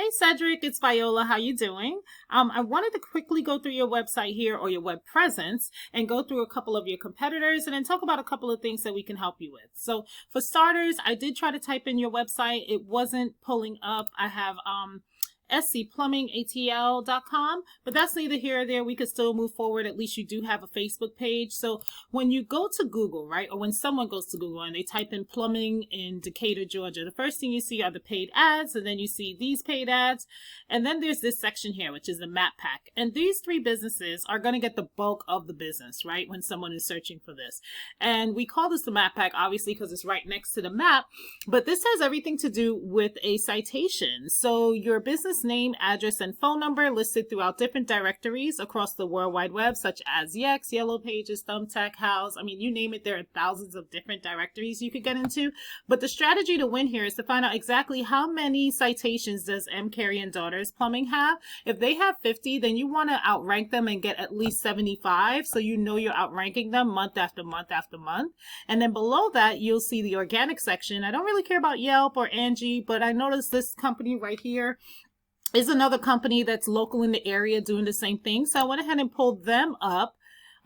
Hey Cedric, it's Viola. How you doing? I wanted to quickly go through your website here or your web presence and go through a couple of your competitors and then talk about a couple of things that we can help you with. So for starters, I did try to type in your website. It wasn't pulling up. I have scplummingatl.com, but that's neither here or there. We could still move forward. At least you do have a Facebook page. So when you go to Google, right, or when someone goes to Google and they type in plumbing in Decatur, Georgia, the first thing you see are the paid ads, and then you see these paid ads, and then there's this section here, which is the map pack. And these three businesses are going to get the bulk of the business, right, when someone is searching for this. And we call this the map pack, obviously, because it's right next to the map, but this has everything to do with a citation. So your business name, address, and phone number listed throughout different directories across the World Wide Web, such as Yext, Yellow Pages, Thumbtack, House. I mean, you name it, there are thousands of different directories you could get into. But the strategy to win here is to find out exactly how many citations does M. Carey and Daughters Plumbing have. If they have 50, then you want to outrank them and get at least 75, so you know you're outranking them month after month after month. And then below that, you'll see the organic section. I don't really care about Yelp or Angie, but I noticed this company right here is another company that's local in the area doing the same thing. So I went ahead and pulled them up.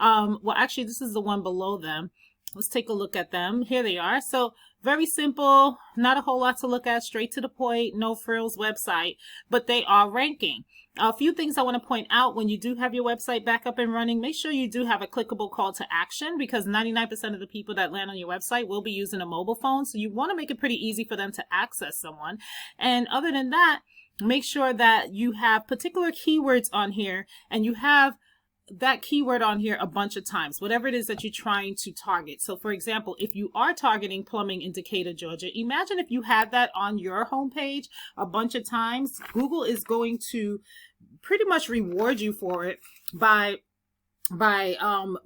Well, actually, this is the one below them. Let's take a look at them. Here they are. So very simple, not a whole lot to look at, straight to the point, no frills website, but they are ranking. A few things I want to point out: when you do have your website back up and running, make sure you do have a clickable call to action, because 99% of the people that land on your website will be using a mobile phone. So you want to make it pretty easy for them to access someone. And other than that, make sure that you have particular keywords on here and you have that keyword on here a bunch of times, whatever it is that you're trying to target. So for example, if you are targeting plumbing in Decatur, Georgia, imagine if you had that on your homepage a bunch of times. Google is going to pretty much reward you for it by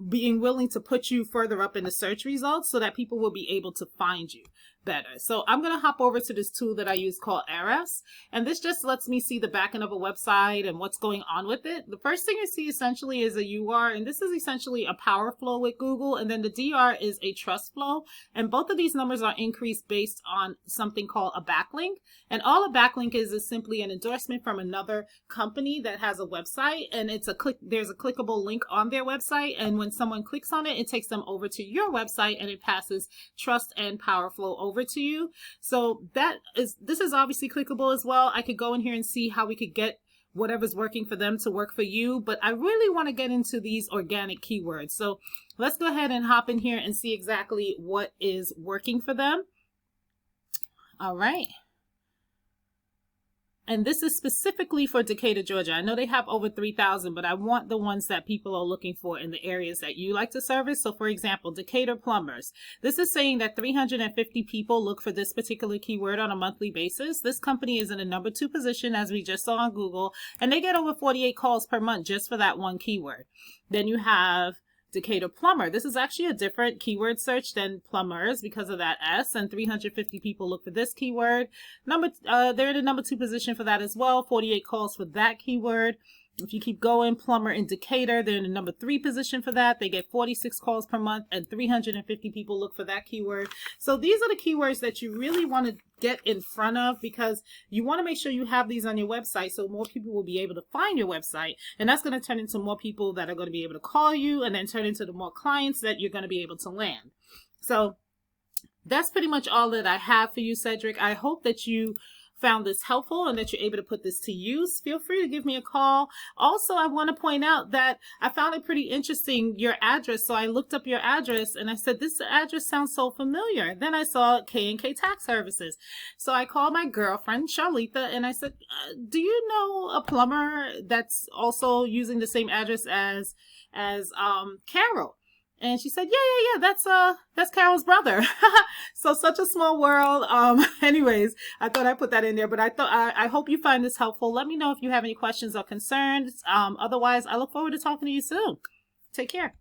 being willing to put you further up in the search results so that people will be able to find you better. So I'm going to hop over to this tool that I use called Ahrefs, and this just lets me see the back end of a website and what's going on with it. The first thing you see essentially is a UR, and this is essentially a power flow with Google, and then the DR is a trust flow, and both of these numbers are increased based on something called a backlink. And all a backlink is simply an endorsement from another company that has a website, and it's there's a clickable link on their website, and when someone clicks on it, it takes them over to your website and it passes trust and power flow over to you. So this is obviously clickable as well. I could go in here and see how we could get whatever's working for them to work for you, but I really want to get into these organic keywords. So let's go ahead and hop in here and see exactly what is working for them. All right. And this is specifically for Decatur, Georgia. I know they have over 3,000, but I want the ones that people are looking for in the areas that you like to service. So for example, Decatur plumbers. This is saying that 350 people look for this particular keyword on a monthly basis. This company is in the number 2 position, as we just saw on Google, and they get over 48 calls per month just for that one keyword. Then you have Decatur plumber. This is actually a different keyword search than plumbers because of that S, and 350 people look for this keyword. They're in the number 2 position for that as well, 48 calls for that keyword. If you keep going, plumber in Decatur, they're in the number 3 position for that. They get 46 calls per month and 350 people look for that keyword. So these are the keywords that you really want to get in front of, because you want to make sure you have these on your website so more people will be able to find your website. And that's going to turn into more people that are going to be able to call you, and then turn into the more clients that you're going to be able to land. So that's pretty much all that I have for you, Cedric. I hope that you found this helpful and that you're able to put this to use. Feel free to give me a call. Also, I want to point out that I found it pretty interesting, your address. So I looked up your address and I said, this address sounds so familiar. Then I saw K&K Tax Services. So I called my girlfriend, Charlita, and I said, do you know a plumber that's also using the same address as Carol? And she said, yeah, that's Carol's brother. So such a small world. Anyways, I thought I'd put that in there, but I hope you find this helpful. Let me know if you have any questions or concerns. Otherwise, I look forward to talking to you soon. Take care.